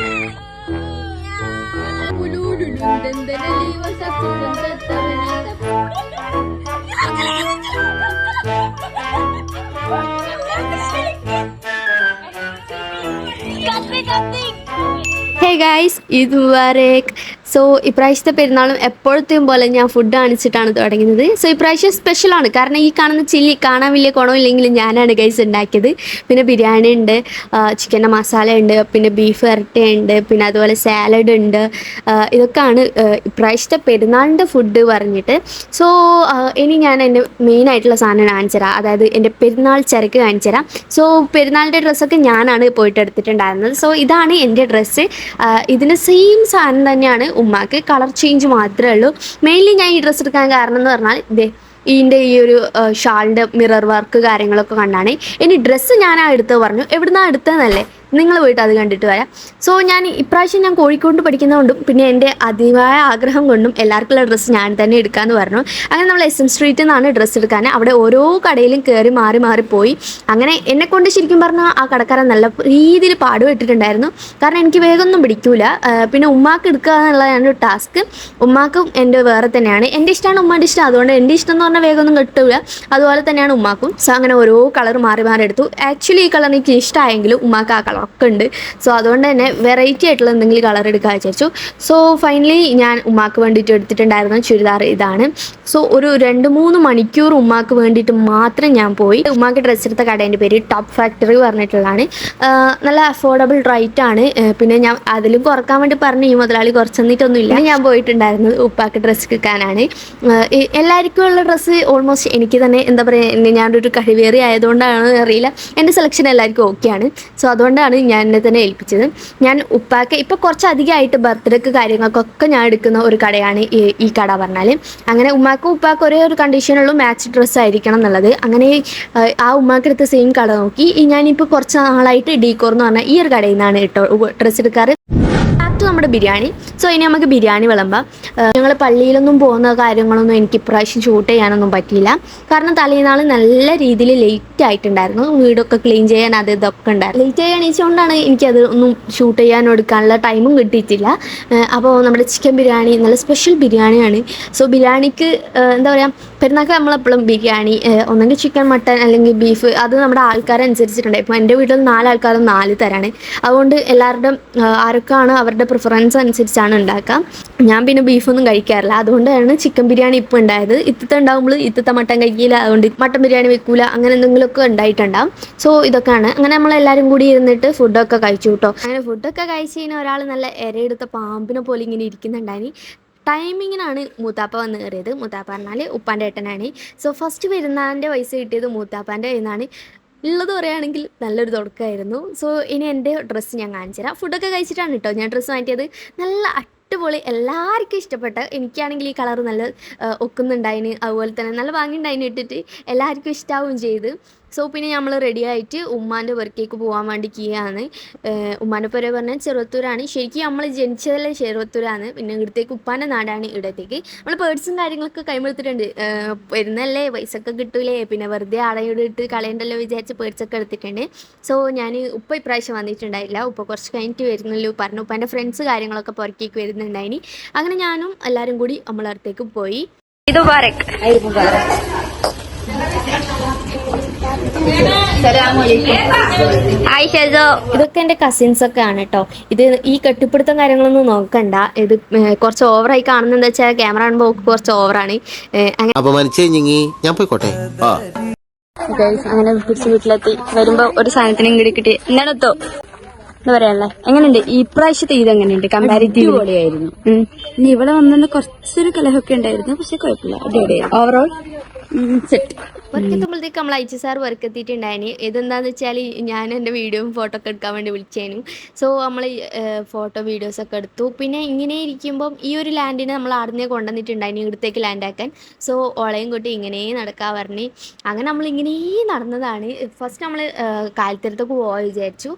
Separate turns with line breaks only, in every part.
Hey guys, Eid Mubarak. So ഇപ്രാവശ്യത്തെ പെരുന്നാളും എപ്പോഴത്തെയും പോലെ ഞാൻ ഫുഡ് കാണിച്ചിട്ടാണ് തുടങ്ങുന്നത്. സോ ഇപ്രാവശ്യം സ്പെഷ്യലാണ്, കാരണം ഈ കാണുന്ന ചില്ലി കാണാൻ വലിയ ഗുണമില്ലെങ്കിലും ഞാനാണ് ഗൈസ് ഉണ്ടാക്കിയത്. പിന്നെ ബിരിയാണി ഉണ്ട്, ചിക്കൻ്റെ മസാല ഉണ്ട്, പിന്നെ ബീഫ് വരട്ടുണ്ട്, പിന്നെ അതുപോലെ സാലഡ് ഉണ്ട്. ഇതൊക്കെയാണ് ഇപ്രാവശ്യത്തെ പെരുന്നാളിൻ്റെ ഫുഡ് പറഞ്ഞിട്ട്. സോ ഇനി ഞാൻ എൻ്റെ മെയിനായിട്ടുള്ള സാധനം കാണിച്ചു തരാം, അതായത് എൻ്റെ പെരുന്നാൾ ചരക്ക് കാണിച്ചു തരാം. സോ പെരുന്നാളിൻ്റെ ഡ്രസ്സൊക്കെ ഞാനാണ് പോയിട്ട് എടുത്തിട്ടുണ്ടായിരുന്നത്. സോ ഇതാണ് എൻ്റെ ഡ്രസ്സ്. ഇതിന് സെയിം സാധനം തന്നെയാണ് ഉമ്മാക്ക്, കളർ ചേഞ്ച് മാത്രമേ ഉള്ളൂ. മെയിൻലി ഞാൻ ഈ ഡ്രസ്സ് എടുക്കാൻ കാരണം എന്ന് പറഞ്ഞാൽ ഇതിൻ്റെ ഈ ഒരു ഷാളിൻ്റെ മിറർ വർക്ക് കാര്യങ്ങളൊക്കെ കണ്ടാണ്. ഇനി ഡ്രസ്സ് ഞാനാ എടുത്തത് പറഞ്ഞു, എവിടുന്നാണ് എടുത്തതെന്നല്ലേ, നിങ്ങൾ പോയിട്ട് അത് കണ്ടിട്ട് വരാം. സോ ഞാൻ ഇപ്രാവശ്യം ഞാൻ കോഴിക്കോട് പഠിക്കുന്നതുകൊണ്ടും പിന്നെ എൻ്റെ അതിവായ ആഗ്രഹം കൊണ്ടും എല്ലാവർക്കുള്ള ഡ്രസ്സ് ഞാൻ തന്നെ എടുക്കാമെന്ന് പറഞ്ഞു. അങ്ങനെ നമ്മൾ SM സ്ട്രീറ്റിൽ നിന്നാണ് ഡ്രസ്സ് എടുക്കാൻ. അവിടെ ഓരോ കടയിലും കയറി മാറി പോയി. അങ്ങനെ എന്നെക്കൊണ്ട് ശരിക്കും പറഞ്ഞാൽ ആ കടക്കാരൻ നല്ല രീതിയിൽ പാടുപെട്ടിട്ടുണ്ടായിരുന്നു, കാരണം എനിക്ക് വേഗമൊന്നും പിടിക്കൂല. പിന്നെ ഉമ്മാക്ക് എടുക്കുക എന്നുള്ളതാണ് ഒരു ടാസ്ക്. ഉമ്മാക്കും എൻ്റെ വേറെ തന്നെയാണ്, എൻ്റെ ഇഷ്ടമാണ് ഉമ്മാൻ്റെ ഇഷ്ടം, അതുകൊണ്ട് എൻ്റെ ഇഷ്ടം എന്ന് പറഞ്ഞാൽ വേഗമൊന്നും കിട്ടില്ല. അതുപോലെ തന്നെയാണ് ഉമ്മാക്കും. സോ അങ്ങനെ ഓരോ കളർ മാറി എടുത്തു. ആക്ച്വലി ഈ കളർ എനിക്ക് ഇഷ്ടമായെങ്കിലും ഉമ്മാക്ക് ആ കളർ ഒക്കെ ഉണ്ട്. സോ അതുകൊണ്ട് തന്നെ വെറൈറ്റി ആയിട്ടുള്ള എന്തെങ്കിലും കളർ എടുക്കാൻ വിചാരിച്ചു. സോ ഫൈനലി ഞാൻ ഉമ്മാക്ക് വേണ്ടിയിട്ട് എടുത്തിട്ടുണ്ടായിരുന്ന ചുരിദാർ ഇതാണ്. സോ ഒരു 2-3 മണിക്കൂർ ഉമ്മാക്ക് വേണ്ടിയിട്ട് മാത്രം ഞാൻ പോയി. ഉമ്മാക്ക് ഡ്രസ്സ് എടുത്ത കടേൻ്റെ പേര് ടോപ്പ് ഫാക്ടറി പറഞ്ഞിട്ടുള്ളതാണ്. നല്ല അഫോർഡബിൾ റേറ്റ് ആണ്. പിന്നെ ഞാൻ അതിലും കുറക്കാൻ വേണ്ടി പറഞ്ഞു, ഈ മുതലാളി കുറച്ച് തന്നിട്ടൊന്നുമില്ല. ഞാൻ പോയിട്ടുണ്ടായിരുന്നത് ഉപ്പാക്ക് ഡ്രസ്സ് എടുക്കാനാണ്. എല്ലാവർക്കും ഉള്ള ഡ്രസ്സ് ഓൾമോസ്റ്റ് എനിക്ക് തന്നെ എന്താ പറയുക, ഞാനൊരു കഴിവേറി ആയതുകൊണ്ടാണ് അറിയില്ല, എൻ്റെ സെലക്ഷൻ എല്ലാവർക്കും ഓക്കെയാണ്. സോ അതുകൊണ്ടാണ് ഞാൻ എന്നെ തന്നെ ഏൽപ്പിച്ചത്. ഞാൻ ഉപ്പാക്ക് ഇപ്പോൾ കുറച്ചധികമായിട്ട് ബർത്ത്ഡേക്ക് കാര്യങ്ങൾക്കൊക്കെ ഞാൻ എടുക്കുന്ന ഒരു കടയാണ് ഈ കട പറഞ്ഞാൽ. അങ്ങനെ ഉമ്മാക്കും ഉപ്പാക്കും ഒരേ ഒരു കണ്ടീഷനുള്ളൂ, മാച്ച് ഡ്രസ്സ് ആയിരിക്കണം എന്നുള്ളത്. അങ്ങനെ ആ ഉമ്മാക്ക് എടുത്ത സെയിം കട നോക്കി ഞാനിപ്പോൾ കുറച്ച് നാളായിട്ട് ഡീക്കോർ എന്ന് പറഞ്ഞാൽ ഈ ഒരു കടയിൽ നിന്നാണ് കേട്ടോ ഡ്രസ്സ് എടുക്കാറ്. നമ്മുടെ ബിരിയാണി. സോ ഇനി നമുക്ക് ബിരിയാണി വിളമ്പാം. ഞങ്ങൾ പള്ളിയിലൊന്നും പോകുന്ന കാര്യങ്ങളൊന്നും എനിക്ക് ഇപ്രാവശ്യം ഷൂട്ട് ചെയ്യാനൊന്നും പറ്റിയില്ല, കാരണം തലേനാൾ നല്ല രീതിയിൽ ലേറ്റ് ആയിട്ടുണ്ടായിരുന്നു. വീടൊക്കെ ക്ലീൻ ചെയ്യാൻ അത് ഇതൊക്കെ ഉണ്ടായിരുന്നു. ലേറ്റ് ആയി എണീച്ചുകൊണ്ടാണ് എനിക്കത് ഒന്നും ഷൂട്ട് ചെയ്യാനും എടുക്കാനുള്ള ടൈമും കിട്ടിയിട്ടില്ല. അപ്പോൾ നമ്മുടെ ചിക്കൻ ബിരിയാണി നല്ല സ്പെഷ്യൽ ബിരിയാണിയാണ്. സോ ബിരിയാണിക്ക് എന്താ പറയുക, പെരുന്നാൾക്ക് നമ്മളെപ്പോഴും ബിരിയാണി ഒന്നെങ്കിൽ ചിക്കൻ, മട്ടൻ അല്ലെങ്കിൽ ബീഫ്, അത് നമ്മുടെ ആൾക്കാരനുസരിച്ചിട്ടുണ്ട്. ഇപ്പോൾ എൻ്റെ വീട്ടിൽ 4 ആൾക്കാരും 4 തരാണ്. അതുകൊണ്ട് എല്ലാവരുടെയും ആരൊക്കെയാണ് അവരുടെ പ്രിഫറൻസ് അനുസരിച്ചാണ് ഉണ്ടാക്കുക. ഞാൻ പിന്നെ ബീഫൊന്നും കഴിക്കാറില്ല, അതുകൊണ്ടാണ് ചിക്കൻ ബിരിയാണി ഇപ്പോൾ ഉണ്ടായത്. ഇത്തത്തെ ഉണ്ടാകുമ്പോൾ ഇത്തത്തെ മട്ടൻ കഴിക്കില്ല, അതുകൊണ്ട് മട്ടൻ ബിരിയാണി വെക്കൂല, അങ്ങനെ എന്തെങ്കിലുമൊക്കെ ഉണ്ടായിട്ടുണ്ടാകും. സോ ഇതൊക്കെയാണ്. അങ്ങനെ നമ്മളെല്ലാവരും കൂടി ഇരുന്നിട്ട് ഫുഡൊക്കെ കഴിച്ചു കേട്ടോ. അങ്ങനെ ഫുഡൊക്കെ കഴിച്ച് കഴിഞ്ഞാൽ ഒരാൾ നല്ല ഇരയെടുത്ത പാമ്പിനെ പോലെ ഇങ്ങനെ ഇരിക്കുന്നുണ്ടായി. ടൈമിങ്ങിനാണ് മൂത്താപ്പ വന്ന് കയറിയത്. മൂത്താപ്പ പറഞ്ഞാൽ ഉപ്പാൻ്റെ ഏട്ടനാണ്. സോ ഫസ്റ്റ് പെരുന്നാളിൻ്റെ പൈസ കിട്ടിയത് മൂത്താപ്പാൻ്റെ കയ്യിൽ നിന്നാണ്. ഉള്ളത് പറയുകയാണെങ്കിൽ നല്ലൊരു തുടക്കമായിരുന്നു. സോ ഇനി എൻ്റെ ഡ്രസ്സ് ഞാൻ കാണിച്ചു തരാം. ഫുഡൊക്കെ കഴിച്ചിട്ടാണ് കേട്ടോ ഞാൻ ഡ്രസ്സ് മാറ്റിയത്. നല്ല അടിപൊളി, എല്ലാവർക്കും ഇഷ്ടപ്പെട്ട, എനിക്കാണെങ്കിൽ ഈ കളർ നല്ല ഒക്കുന്നുണ്ടായിന്, അതുപോലെ തന്നെ നല്ല ഭംഗിയുണ്ടായിന് ഇട്ടിട്ട്, എല്ലാവർക്കും ഇഷ്ടാവുകയും ചെയ്ത്. സോ പിന്നെ നമ്മൾ റെഡി ആയിട്ട് ഉമ്മാൻ്റെ പുരക്കേക്ക് പോകാൻ വേണ്ടി കീയാണ്. ഉമ്മാൻ്റെ പുര പറഞ്ഞാൽ ചെറുവത്തൂരാണ്. ശരിക്കും നമ്മൾ ജനിച്ചതല്ലേ ചെറുവത്തൂരാണ്, പിന്നെ ഇവിടത്തേക്ക് ഉപ്പാൻ്റെ നാടാണ്. ഇവിടത്തേക്ക് നമ്മൾ പേഴ്സും കാര്യങ്ങളൊക്കെ കൈമെടുത്തിട്ടുണ്ട്. വരുന്നല്ലേ, പൈസയൊക്കെ കിട്ടൂലേ, പിന്നെ വെറുതെ ആടയോട് ഇട്ട് കളയണ്ടല്ലോ വിചാരിച്ച് പേഴ്സൊക്കെ എടുത്തിട്ടുണ്ട്. സോ ഞാൻ ഉപ്പ ഇപ്രാവശ്യം വന്നിട്ടുണ്ടായില്ല, ഉപ്പ കുറച്ച് കഴിഞ്ഞിട്ട് വരുന്നല്ലോ പറഞ്ഞു. ഉപ്പാൻ്റെ ഫ്രണ്ട്സ് കാര്യങ്ങളൊക്കെ പുറക്കേക്ക് വരുന്നുണ്ടായിനി. അങ്ങനെ ഞാനും എല്ലാവരും കൂടി നമ്മളടുത്തേക്ക് പോയി. ഇതൊക്കെ എൻ്റെ കസിൻസ് ഒക്കെ ആണ് കേട്ടോ. ഇത് ഈ കെട്ടിപ്പിടുത്തം കാര്യങ്ങളൊന്നും നോക്കണ്ട, ഇത് കുറച്ച് ഓവറായി കാണുന്നത് വെച്ചാൽ ക്യാമറ കാണുമ്പോൾ കുറച്ച് ഓവറാണ്. അങ്ങനെ തിരിച്ച് വീട്ടിലെത്തി വരുമ്പോ ഒരു സാധനത്തിന് ഇങ്ങോട്ട് കിട്ടി. എന്താണോ എന്താ പറയാ, എങ്ങനെയുണ്ട് ഇപ്രാവശ്യത്തെ ഇത്? എങ്ങനെയുണ്ട് കമ്പാരിറ്റീവ്? പൊളിയായിരുന്നു. ഇനി ഇവിടെ വന്നിട്ട് കുറച്ചൊരു കലഹൊക്കെ ഉണ്ടായിരുന്നു, പക്ഷെ കുഴപ്പമില്ല. Overall set. വർക്കെത്തുമ്പോഴത്തേക്ക് നമ്മൾ അയച്ചു സാർ വർക്കെത്തിയിട്ടുണ്ടായിന്. ഇതെന്താന്ന് വെച്ചാൽ ഞാൻ എൻ്റെ വീഡിയോയും ഫോട്ടോ ഒക്കെ എടുക്കാൻ വേണ്ടി വിളിച്ചേനു. സോ നമ്മൾ ഫോട്ടോ വീഡിയോസൊക്കെ എടുത്തു. പിന്നെ ഇങ്ങനെ ഇരിക്കുമ്പം ഈ ഒരു ലാൻഡിനെ നമ്മൾ ആടുന്നേ കൊണ്ടുവന്നിട്ടുണ്ടായിന് ഇവിടത്തേക്ക് ലാൻഡാക്കാൻ. സോ ഓളയും കൂട്ടി ഇങ്ങനെ നടക്കാൻ പറഞ്ഞ് അങ്ങനെ നമ്മളിങ്ങനെ നടന്നതാണ്. ഫസ്റ്റ് നമ്മൾ കാലത്തരത്തൊക്കെ പോകാൻ വിചാരിച്ചു,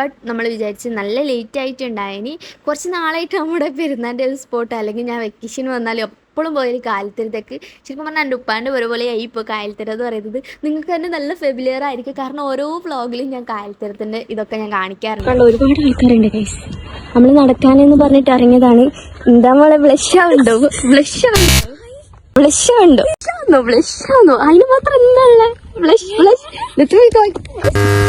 ബട്ട് നമ്മൾ വിചാരിച്ച് നല്ല ലേറ്റ് ആയിട്ടുണ്ടായിന്. കുറച്ച് നാളായിട്ട് നമ്മുടെ പെരുന്നാൻ്റെ ഒരു സ്പോട്ട്, അല്ലെങ്കിൽ ഞാൻ വെക്കേഷൻ വന്നാലും എപ്പോഴും പോയാലും കായൽത്തരത്തേക്ക്. ശരിക്കും പറഞ്ഞാൽ എൻ്റെ ഉപ്പാൻ്റെ ഒരുപോലെയായി ഇപ്പോൾ കായൽത്തരം എന്ന് പറയുന്നത്. നിങ്ങൾക്ക് തന്നെ നല്ല ഫെമിലിയർ ആയിരിക്കും, കാരണം ഓരോ വ്ളോഗിലും ഞാൻ കായൽത്തരത്തിൻ്റെ ഇതൊക്കെ ഞാൻ കാണിക്കാറുണ്ട്. ഒരുപാട് ആൾക്കാരുണ്ട് ഗൈസ്. നമ്മൾ നടക്കാനെന്ന് പറഞ്ഞിട്ട് ഇറങ്ങിയതാണ്. എന്താ മോളെ ബ്ലഷാവുണ്ടോ? ബ്ലഷാവുണ്ടോ? അതിന് മാത്രം എന്താ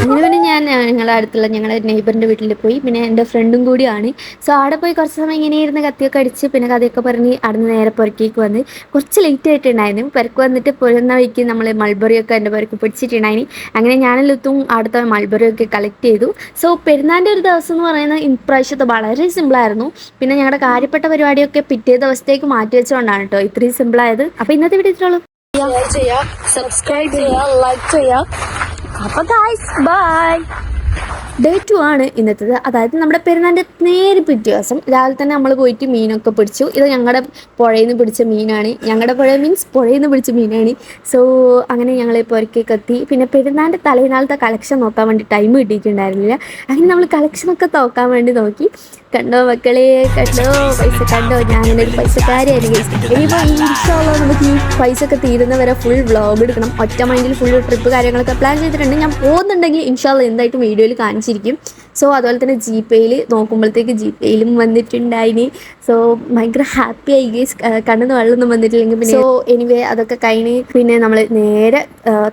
അങ്ങനെ പിന്നെ ഞാൻ ഞങ്ങളുടെ അടുത്തുള്ള ഞങ്ങളുടെ നെയ്ബറിൻ്റെ വീട്ടിൽ പോയി. പിന്നെ എൻ്റെ ഫ്രണ്ടും കൂടിയാണ്. സോ അവിടെ പോയി കുറച്ച് സമയം ഇങ്ങനെ ഇരുന്ന് കത്തിയൊക്കെ അടിച്ച് പിന്നെ കഥയൊക്കെ പറഞ്ഞ് അവിടെ നിന്ന് നേരെ പുറക്കേക്ക് വന്ന് കുറച്ച് ലേറ്റ് ആയിട്ടുണ്ടായിരുന്നു. പുറക്ക് വന്നിട്ട് പൊരുന്ന വഴിക്ക് നമ്മൾ മൾബറിയൊക്കെ എൻ്റെ പുറക്ക് പിടിച്ചിട്ടുണ്ടായിരുന്നു. അങ്ങനെ ഞാനെല്ലാം അടുത്ത മൾബറിയൊക്കെ കളക്ട് ചെയ്തു. സോ പെരുന്നാളിൻ്റെ ഒരു ദിവസം എന്ന് പറയുന്നത് ഇപ്രാവശ്യത്തെ വളരെ സിമ്പിളായിരുന്നു. പിന്നെ ഞങ്ങളുടെ കാര്യപ്പെട്ട പരിപാടിയൊക്കെ പിറ്റേ ദിവസത്തേക്ക് മാറ്റി വെച്ചുകൊണ്ടാണ് കേട്ടോ ഇത്രയും സിമ്പിളായത്. അപ്പോൾ ഇന്നത്തെ വീഡിയോ ഇത്രയുള്ളൂ. സബ്സ്ക്രൈബ് ചെയ്യുക, ലൈക്ക് ചെയ്യുക. അപ്പോൾ ഗൈസ് ബൈ. ഡേ 2 ആണ് ഇന്നത്തേത്. അതായത് നമ്മുടെ പെരുന്നാളിൻ്റെ നേരെ പിറ്റേ ദിവസം രാവിലെ തന്നെ നമ്മൾ പോയിട്ട് മീനൊക്കെ പിടിച്ചു. ഇത് ഞങ്ങളുടെ പുഴയിൽ നിന്ന് പിടിച്ച മീനാണ്. ഞങ്ങളുടെ പുഴ മീൻസ് പുഴയിൽ നിന്ന് പിടിച്ച മീനാണ്. സോ അങ്ങനെ ഞങ്ങൾ പുറക്കേക്ക് എത്തി. പിന്നെ പെരുന്നാളിൻ്റെ തലേനാളത്തെ കളക്ഷൻ നോക്കാൻ വേണ്ടി ടൈം കിട്ടിയിട്ടുണ്ടായിരുന്നില്ല. അങ്ങനെ നമ്മൾ കളക്ഷനൊക്കെ നോക്കാൻ വേണ്ടി നോക്കി. കണ്ടോ മക്കളെ, കണ്ടോ പൈസ കണ്ടോ. ഞാനൊരു പൈസക്കാരിയായിരിക്കും. ഇനിയിപ്പോൾ ഇൻഷാല്ലാ നമുക്ക് ഈ പൈസ ഒക്കെ തീരുന്നവരെ ഫുൾ വ്ളോഗ് എടുക്കണം. ഒറ്റ മൈൻഡിൽ ഫുൾ ട്രിപ്പ് കാര്യങ്ങളൊക്കെ പ്ലാൻ ചെയ്തിട്ടുണ്ട്. ഞാൻ പോകുന്നുണ്ടെങ്കിൽ ഇൻഷാല്ലാ എന്തായിട്ടും വീഡിയോയിൽ കാണിച്ചിരിക്കും. സോ അതുപോലെ തന്നെ ജിപേയിൽ നോക്കുമ്പോഴത്തേക്ക് ജിപേയിലും വന്നിട്ടുണ്ടായിന്. സോ ഭയങ്കര ഹാപ്പി ആയി ഗൈസ്. കണ്ണെന്ന് വെള്ളമൊന്നും വന്നിട്ടില്ലെങ്കിൽ പിന്നെ സോ എനിവേ അതൊക്കെ കഴിഞ്ഞ് പിന്നെ നമ്മൾ നേരെ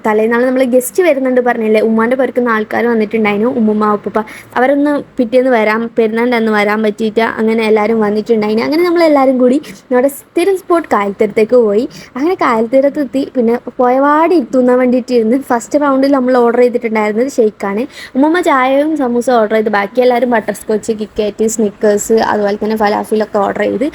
തലേനാൾ നമ്മൾ ഗസ്റ്റ് വരുന്നുണ്ട് പറഞ്ഞില്ലേ. ഉമ്മാൻ്റെ പുറക്കുന്ന ആൾക്കാർ വന്നിട്ടുണ്ടായിരുന്നു. ഉമ്മുമ്മ ഉപ്പ അവരൊന്ന് പിറ്റേന്ന് പെരുന്നാളിൻ്റെ അന്ന് വരാൻ പറ്റിയിട്ട് അങ്ങനെ എല്ലാവരും വന്നിട്ടുണ്ടായിന്. അങ്ങനെ നമ്മളെല്ലാവരും കൂടി നമ്മുടെ സ്ഥിരം സ്പോട്ട് കായൽത്തരത്തേക്ക് പോയി. അങ്ങനെ കായൽത്തരത്തെത്തി. പിന്നെ പോയപാട് ഇരുത്തുന്ന വേണ്ടിയിട്ടിരുന്ന് ഫസ്റ്റ് റൗണ്ടിൽ നമ്മൾ ഓർഡർ ചെയ്തിട്ടുണ്ടായിരുന്നത് ഷെയ്ക്കാണ്. ഉമ്മുമ്മ ചായയും സമൂസ ഓർഡർ ചെയ്ത് ബാക്കി എല്ലാവരും ബട്ടർ സ്കോച്ച്, കിറ്റ്കാറ്റ്, സ്നിക്കേഴ്സ് അതുപോലെ തന്നെ ഫലാഫിലൊക്കെ ഓർഡർ ചെയ്ത്.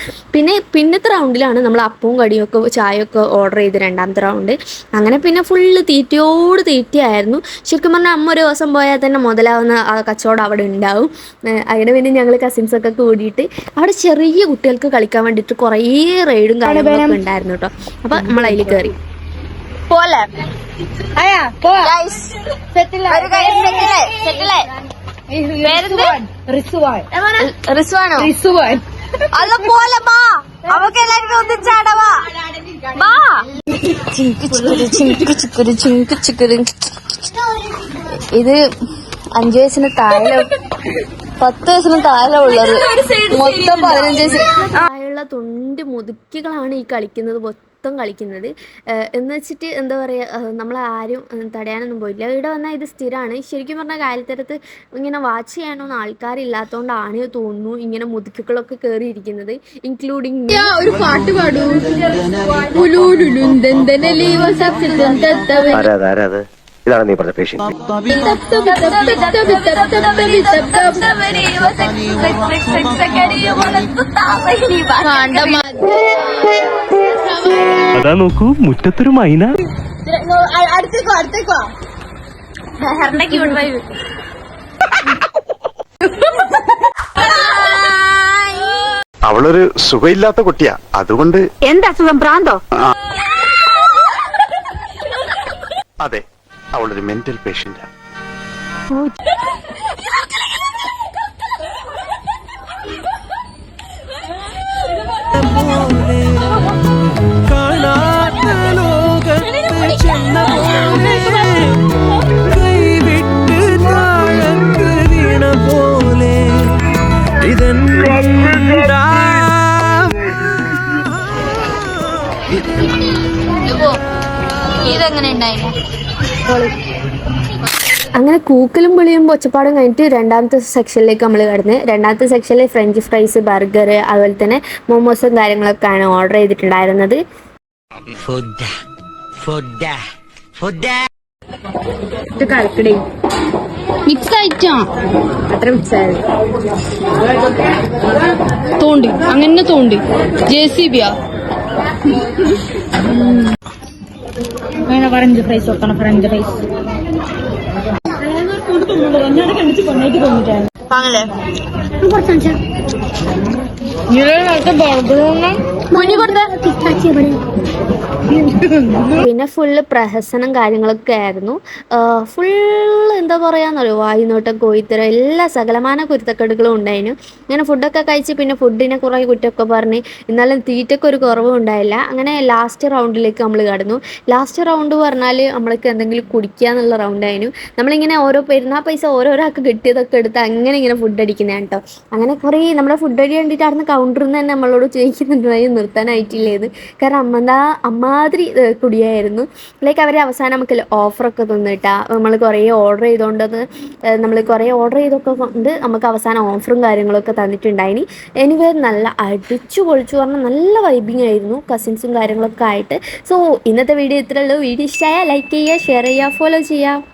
പിന്നത്തെ റൗണ്ടിലാണ് നമ്മൾ അപ്പവും കടിയൊക്കെ ചായയൊക്കെ ഓർഡർ ചെയ്ത് രണ്ടാമത്തെ റൗണ്ട്. അങ്ങനെ പിന്നെ ഫുള്ള് തീറ്റയോട് തീറ്റയായിരുന്നു. ശരിക്കും പറഞ്ഞാൽ അമ്മ ഒരു ദിവസം പോയാൽ തന്നെ മുതലാവുന്ന ആ കച്ചവടം അവിടെ ഉണ്ടാവും. അങ്ങനെ പിന്നെ ഞങ്ങൾ കസിൻസൊക്കെ കൂടിയിട്ട് അവിടെ ചെറിയ കുട്ടികൾക്ക് കളിക്കാൻ വേണ്ടിയിട്ട് കുറേ റൈഡും കാര്യങ്ങളൊക്കെ ഉണ്ടായിരുന്നു കേട്ടോ. അപ്പം നമ്മൾ അതിൽ കയറി ഇത് 5 വയസ്സിന് താഴെ 10 വയസ്സിന് താഴെ ഉള്ളത് മൊത്തം 15 വയസ്സിന് താഴെയുള്ള തൊണ്ടി മുതുക്കികളാണ് ഈ കളിക്കുന്നത് മൊത്തം കളിക്കുന്നത്. എന്ന് വെച്ചിട്ട് എന്താ പറയുക, നമ്മളാരും തടയാനൊന്നും പോയില്ല. ഇവിടെ വന്നാൽ ഇത് സ്ഥിരമാണ്. ശരിക്കും പറഞ്ഞാൽ കായൽത്തരത്ത് ഇങ്ങനെ വാച്ച് ചെയ്യാനൊന്നും ആൾക്കാരില്ലാത്തതുകൊണ്ടാണ് തോന്നുന്നു ഇങ്ങനെ മുതുക്കുകളൊക്കെ കയറിയിരിക്കുന്നത്. ഇൻക്ലൂഡിങ് ഒരു പാട്ട് പാടൂ.
ഇതാണ് നീ പറഞ്ഞ പേഷ്യന്റ്. അതാ നോക്കൂ, മുറ്റത്തൊരു മൈന. അവളൊരു സുഖമില്ലാത്ത കുട്ടിയാ, അതുകൊണ്ട്.
എന്താ സുഖം, പ്രാന്തോ?
അതെ, അവളൊരു മെന്റൽ പേഷ്യന്റാ.
ഇതെങ്ങനെ ഉണ്ടായിരുന്നു? അങ്ങനെ കൂക്കലും വിളിയും ഒച്ചപ്പാടും കഴിഞ്ഞിട്ട് രണ്ടാമത്തെ സെക്ഷനിലേക്ക് നമ്മൾ കിടന്ന്. രണ്ടാമത്തെ സെക്ഷനിൽ ഫ്രഞ്ച് ഫ്രൈസ്, ബർഗർ അതുപോലെ തന്നെ മോമോസും കാര്യങ്ങളൊക്കെയാണ് ഓർഡർ ചെയ്തിട്ടുണ്ടായിരുന്നത്. മിക്സ് ആയിട്ടാ അത്ര മിക്സ് ആയത് തോണ്ടി അങ്ങനെ തോണ്ടി JCB ഫ്രഞ്ച് ഫ്രൈസ് വെക്കണം. ഫ്രഞ്ച് ഫ്രൈസ് പിന്നെ ഫുള്ള് പ്രഹസനം കാര്യങ്ങളൊക്കെ ആയിരുന്നു. ഫുള്ള് എന്താ പറയാന്നറിയോ, വായുനോട്ടം, കോയിത്തരം, എല്ലാ സകലമാന കുരുത്തക്കേടുകളും ഉണ്ടായിരുന്നു. അങ്ങനെ ഫുഡൊക്കെ കഴിച്ച് പിന്നെ ഫുഡിനെ കുറേ കുറ്റമൊക്കെ പറഞ്ഞ് എന്നാലും തീറ്റയ്ക്ക് ഒരു കുറവും ഉണ്ടായില്ല. അങ്ങനെ ലാസ്റ്റ് റൗണ്ടിലേക്ക് നമ്മൾ കടന്നു. ലാസ്റ്റ് റൗണ്ട് പറഞ്ഞാൽ നമ്മൾക്ക് എന്തെങ്കിലും കുടിക്കുക എന്നുള്ള റൗണ്ടായിരുന്നു. നമ്മളിങ്ങനെ ഓരോ പെരുന്നാൾ പൈസ ഓരോരാൾക്ക് കിട്ടിയതൊക്കെ എടുത്ത് അങ്ങനെ ഇങ്ങനെ ഫുഡ് അടിക്കുന്നതാണ് കേട്ടോ. അങ്ങനെ കുറേ നമ്മുടെ ഫുഡ് അടി കണ്ടിട്ട് അവിടുന്ന് കൗണ്ടറിൽ നിന്ന് തന്നെ നമ്മളോട് ചോദിക്കുന്നുണ്ടായി നിർത്താനായിട്ടില്ലേത്. കാരണം അമ്മാതിരി കുടിയായിരുന്നു. ലൈക്ക് അവർ അവസാനം നമുക്ക് ഓഫറൊക്കെ തന്നിട്ടാ നമ്മൾ കുറേ ഓർഡർ ചെയ്തുകൊണ്ടത് നമ്മൾ കുറേ ഓർഡർ ചെയ്തൊക്കെ കൊണ്ട് നമുക്ക് അവസാനം ഓഫറും കാര്യങ്ങളൊക്കെ തന്നിട്ടുണ്ടായിനി. എനിവേ നല്ല അടിച്ചു പൊളിച്ചു പറഞ്ഞാൽ നല്ല വൈബിങ് ആയിരുന്നു കസിൻസും കാര്യങ്ങളൊക്കെ ആയിട്ട്. സോ ഇന്നത്തെ വീഡിയോ ഇത്രയേ ഉള്ളൂ. വീഡിയോ ഇഷ്ടമായാൽ ലൈക്ക് ചെയ്യുക, ഷെയർ ചെയ്യുക, ഫോളോ ചെയ്യുക.